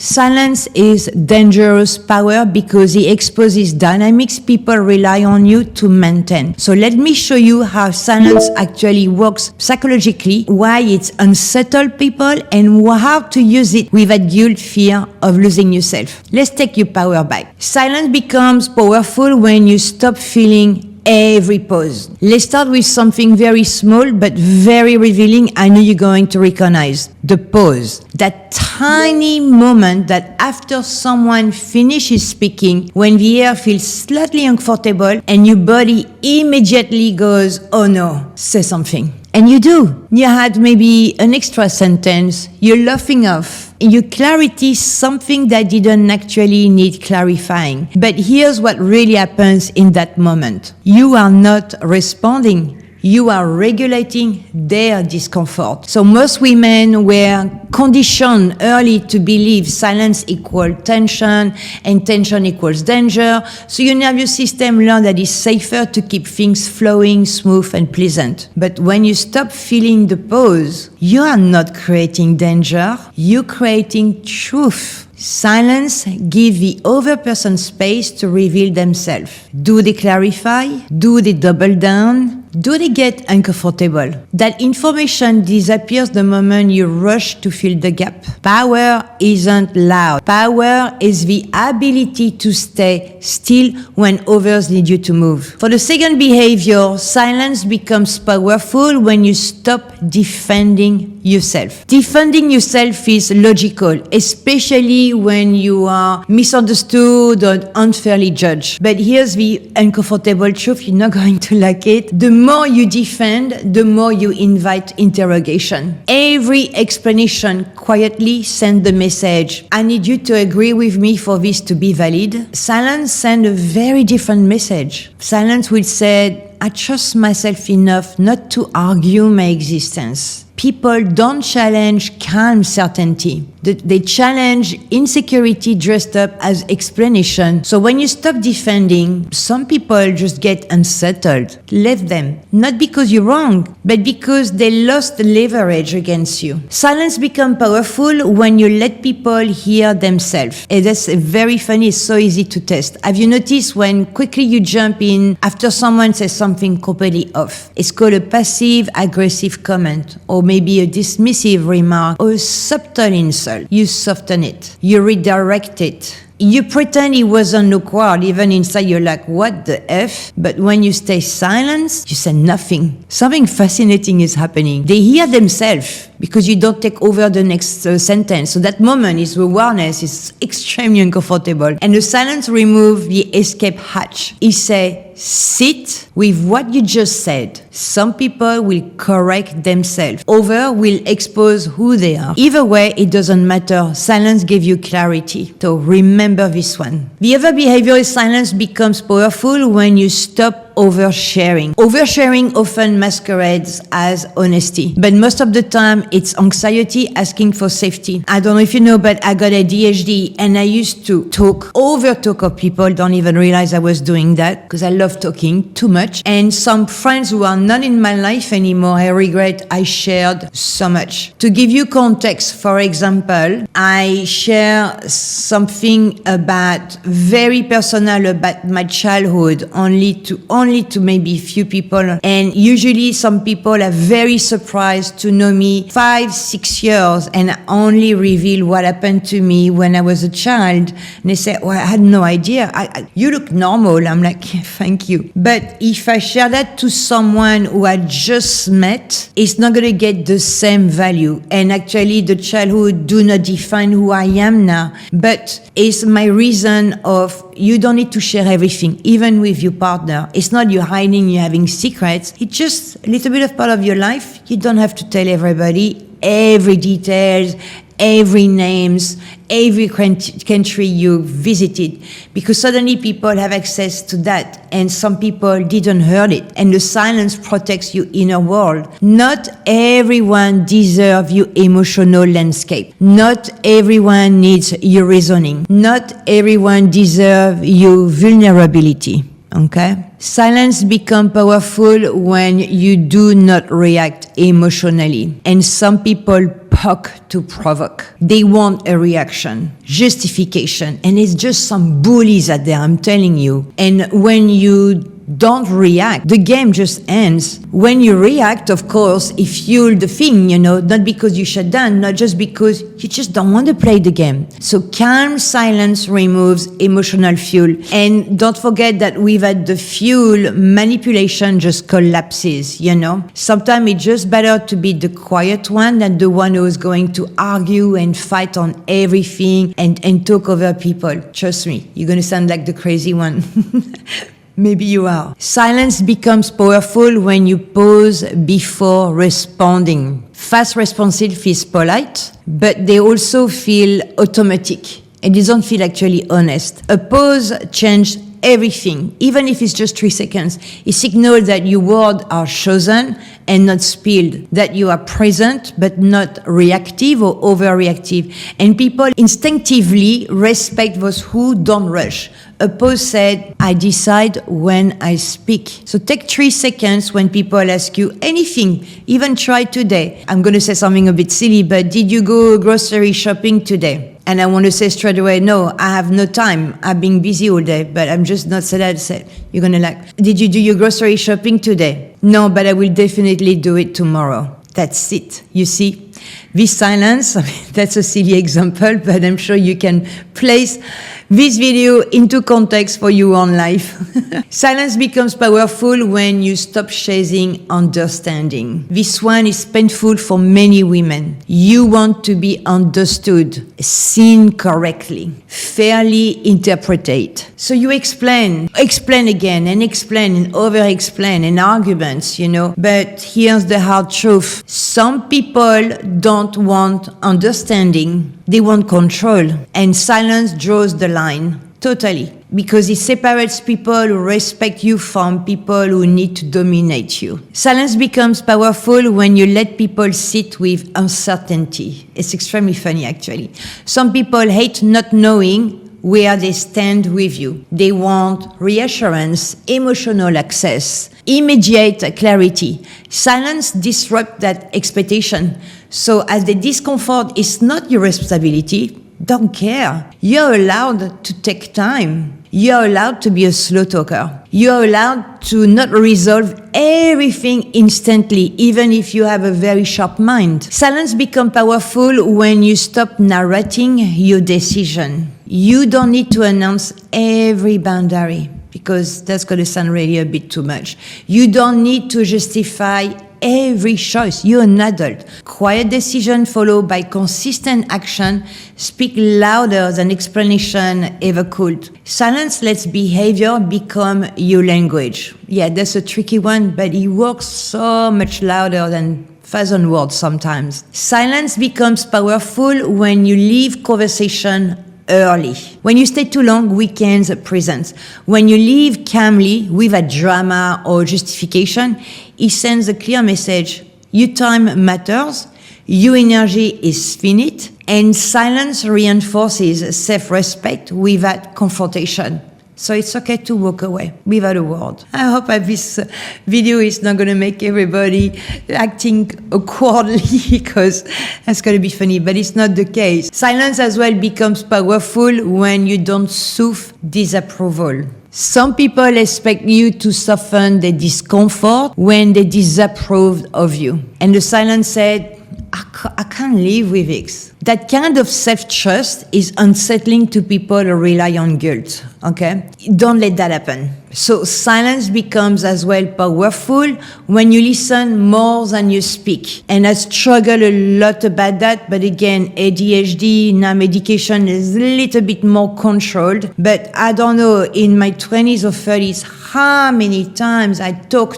Silence is dangerous power because it exposes dynamics people rely on you to maintain. So let me show you how silence actually works psychologically, why it's unsettled people, and how to use it without guilt, fear of losing yourself. Let's take your power back. Silence becomes powerful when you stop feeling every pause. Let's start with something very small but very revealing. I know you're going to recognize the pause. That tiny moment that after someone finishes speaking, when the air feels slightly uncomfortable and your body immediately goes, oh no, say something. And you do. You had maybe an extra sentence, you're laughing off. Your clarity is something that didn't actually need clarifying. But here's what really happens in that moment. You are not responding. You are regulating their discomfort. So most women were conditioned early to believe silence equals tension and tension equals danger. So your nervous system learned that it's safer to keep things flowing, smooth and pleasant. But when you stop feeling the pause, you are not creating danger, you're creating truth. Silence gives the other person space to reveal themselves. Do they clarify? Do they double down? Do they get uncomfortable? That information disappears the moment you rush to fill the gap. Power isn't loud. Power is the ability to stay still when others need you to move. For the second behavior, silence becomes powerful when you stop defending yourself. Defending yourself is logical, especially when you are misunderstood or unfairly judged. But here's the uncomfortable truth, you're not going to like it. The more you defend, the more you invite interrogation. Every explanation quietly sends the message, I need you to agree with me for this to be valid. Silence sends a very different message. Silence will say, I trust myself enough not to argue my existence. People don't challenge calm certainty. They challenge insecurity dressed up as explanation. So when you stop defending, some people just get unsettled. Let them. Not because you're wrong, but because they lost leverage against you. Silence becomes powerful when you let people hear themselves. And that's very funny. It's so easy to test. Have you noticed when quickly you jump in after someone says something completely off? It's called a passive-aggressive comment, or maybe a dismissive remark, or a subtle insult. You soften it. You redirect it. You pretend it wasn't awkward, even inside you're like, what the F? But when you stay silent, you say nothing. Something fascinating is happening. They hear themselves because you don't take over the next sentence. So that moment is awareness, is extremely uncomfortable. And the silence removes the escape hatch. It says, sit with what you just said. Some people will correct themselves. Others will expose who they are. Either way, it doesn't matter. Silence gives you clarity. So remember this one. The other behavior is silence becomes powerful when you stop oversharing. Oversharing often masquerades as honesty, but most of the time it's anxiety asking for safety. I don't know if you know, but I got ADHD and I used to over-talk of people, don't even realize I was doing that because I love talking too much. And some friends who are not in my life anymore, I regret I shared so much. To give you context, for example, I share something about very personal about my childhood only to maybe few people, and usually some people are very surprised to know me 5-6 years and I only reveal what happened to me when I was a child, and they say, well, I had no idea, you look normal. I'm like, yeah, thank you. But if I share that to someone who I just met, it's not going to get the same value. And actually the childhood do not define who I am now, but it's my reason of you don't need to share everything, even with your partner. It's not you hiding, you're having secrets. It's just a little bit of part of your life. You don't have to tell everybody every details, every names, every country you visited, because suddenly people have access to that and some people didn't heard it, and the silence protects your inner world. Not everyone deserves your emotional landscape. Not everyone needs your reasoning. Not everyone deserves your vulnerability. Okay? Silence becomes powerful when you do not react emotionally. And some people poke to provoke. They want a reaction, justification, and it's just some bullies out there, I'm telling you. And when you don't react, the game just ends. When you react, of course, it fuels the thing, not because you shut down, not just because you just don't want to play the game. So calm silence removes emotional fuel. And don't forget that without the fuel, manipulation just collapses, Sometimes it's just better to be the quiet one than the one who is going to argue and fight on everything and talk over people. Trust me, you're going to sound like the crazy one. Maybe you are. Silence becomes powerful when you pause before responding. Fast responses feel polite, but they also feel automatic. And they don't feel actually honest. A pause changes everything, even if it's just 3 seconds. It signals that your words are chosen and not spilled, that you are present but not reactive or overreactive. And people instinctively respect those who don't rush. A pause said, I decide when I speak. So take 3 seconds when people ask you anything, even try today. I'm going to say something a bit silly, but did you go grocery shopping today? And I want to say straight away, no, I have no time. I've been busy all day, but I'm just not said that. You're going to did you do your grocery shopping today? No, but I will definitely do it tomorrow. That's it. You see, this silence, that's a silly example, but I'm sure you can place this video into context for your own life. Silence becomes powerful when you stop chasing understanding. This one is painful for many women. You want to be understood, seen correctly, fairly interpreted. So you explain again and over-explain and arguments, But here's the hard truth. Some people don't want understanding. They want control. And silence draws the line. Totally. Because it separates people who respect you from people who need to dominate you. Silence becomes powerful when you let people sit with uncertainty. It's extremely funny, actually. Some people hate not knowing where they stand with you. They want reassurance, emotional access, immediate clarity. Silence disrupts that expectation. So as the discomfort is not your responsibility, don't care. You're allowed to take time. You're allowed to be a slow talker. You're allowed to not resolve everything instantly, even if you have a very sharp mind. Silence becomes powerful when you stop narrating your decision. You don't need to announce every boundary, because that's going to sound really a bit too much. You don't need to justify every choice. You're an adult. Quiet decision followed by consistent action speak louder than explanation ever could. Silence lets behavior become your language. Yeah, that's a tricky one, but it works so much louder than 1,000 words sometimes. Silence becomes powerful when you leave conversation early. When you stay too long, weekends presence. When you leave calmly without drama or justification, it sends a clear message. Your time matters, your energy is finite, and silence reinforces self-respect without confrontation. So it's okay to walk away without a word. I hope that this video is not going to make everybody acting awkwardly, because that's going to be funny, but it's not the case. Silence as well becomes powerful when you don't soothe disapproval. Some people expect you to soften their discomfort when they disapprove of you. And the silence said, I can't live with this. That kind of self-trust is unsettling to people who rely on guilt, okay? Don't let that happen. So silence becomes as well powerful when you listen more than you speak. And I struggle a lot about that, but again, ADHD, now medication is a little bit more controlled. But I don't know, in my 20s or 30s, how many times I talk.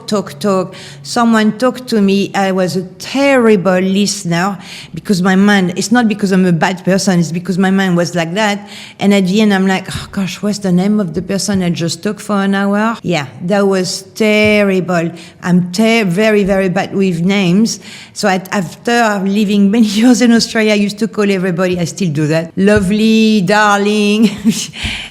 Someone talked to me, I was a terrible listener, hour because my mind, it's not because I'm a bad person, it's because my mind was like that. And at the end, I'm like, oh gosh, what's the name of the person I just talked for an hour? Yeah, that was terrible. I'm very, very bad with names. So after living many years in Australia, I used to call everybody, I still do that, lovely, darling,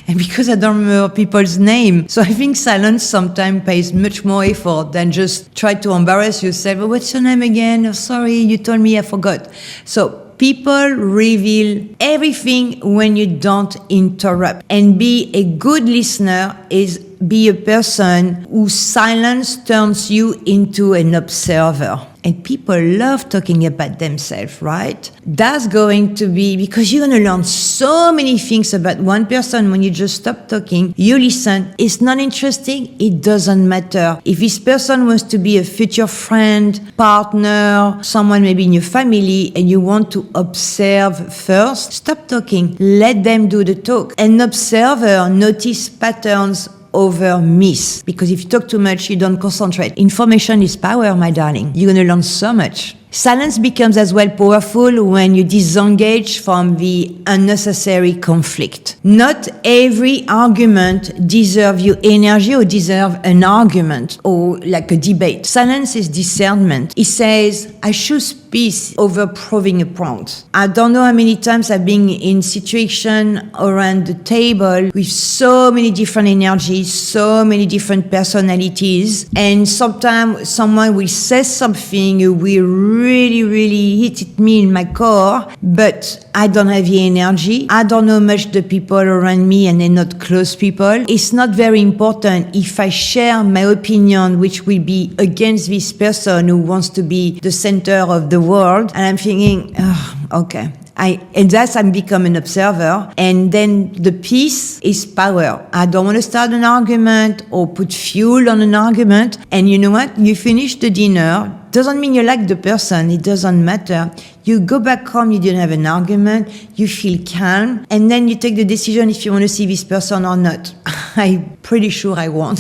and because I don't remember people's name. So I think silence sometimes pays much more effort than just try to embarrass yourself. Oh, what's your name again? Oh, sorry, you told me, I forgot. So people reveal everything when you don't interrupt. And be a good listener is be a person whose silence turns you into an observer. And people love talking about themselves, right? That's going to be, because you're going to learn so many things about one person when you just stop talking, you listen. It's not interesting, it doesn't matter. If this person wants to be a future friend, partner, someone maybe in your family, and you want to observe first, stop talking. Let them do the talk. An observer notice patterns over miss. Because if you talk too much, you don't concentrate. Information is power, my darling. You're going to learn so much. Silence becomes as well powerful when you disengage from the unnecessary conflict. Not every argument deserves your energy or deserves an argument or like a debate. Silence is discernment. It says, I choose peace over proving a point. I don't know how many times I've been in situation around the table with so many different energies, so many different personalities, and sometimes someone will say something will really hit me in my core, but I don't have the energy. I don't know much the people around me and they're not close people. It's not very important if I share my opinion, which will be against this person who wants to be the center of the world. And I'm thinking, oh, okay. And thus I'm become an observer, and then the peace is power. I don't want to start an argument or put fuel on an argument. And you know what? You finish the dinner. Doesn't mean you like the person. It doesn't matter. You go back home, you didn't have an argument, you feel calm, and then you take the decision if you want to see this person or not. I'm pretty sure I won't.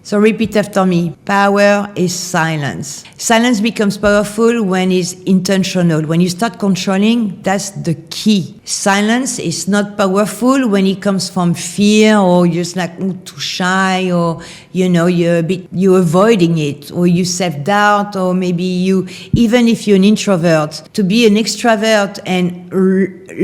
So repeat after me. Power is silence. Silence becomes powerful when it's intentional. When you start controlling, that's the key. Silence is not powerful when it comes from fear or you're just like too shy, or you're avoiding it, or you self-doubt, or maybe even if you're an introvert, to be an extrovert and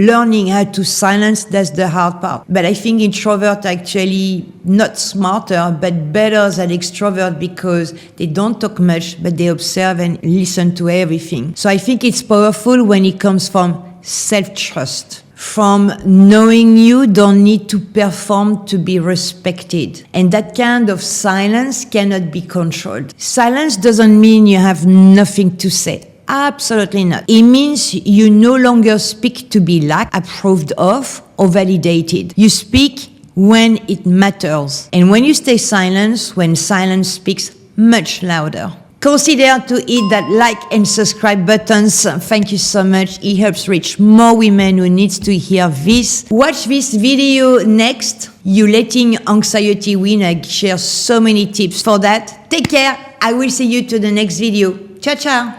learning how to silence, that's the hard part. But I think introverts actually not smarter, but better than extrovert because they don't talk much, but they observe and listen to everything. So I think it's powerful when it comes from self-trust. From knowing you don't need to perform to be respected. And that kind of silence cannot be controlled. Silence doesn't mean you have nothing to say. Absolutely not. It means you no longer speak to be liked, approved of, or validated. You speak when it matters. And when you stay silent, when silence speaks much louder. Consider to hit that like and subscribe buttons. Thank you so much. It helps reach more women who needs to hear this. Watch this video next. You letting anxiety win. I share so many tips for that. Take care. I will see you to the next video. Ciao, ciao.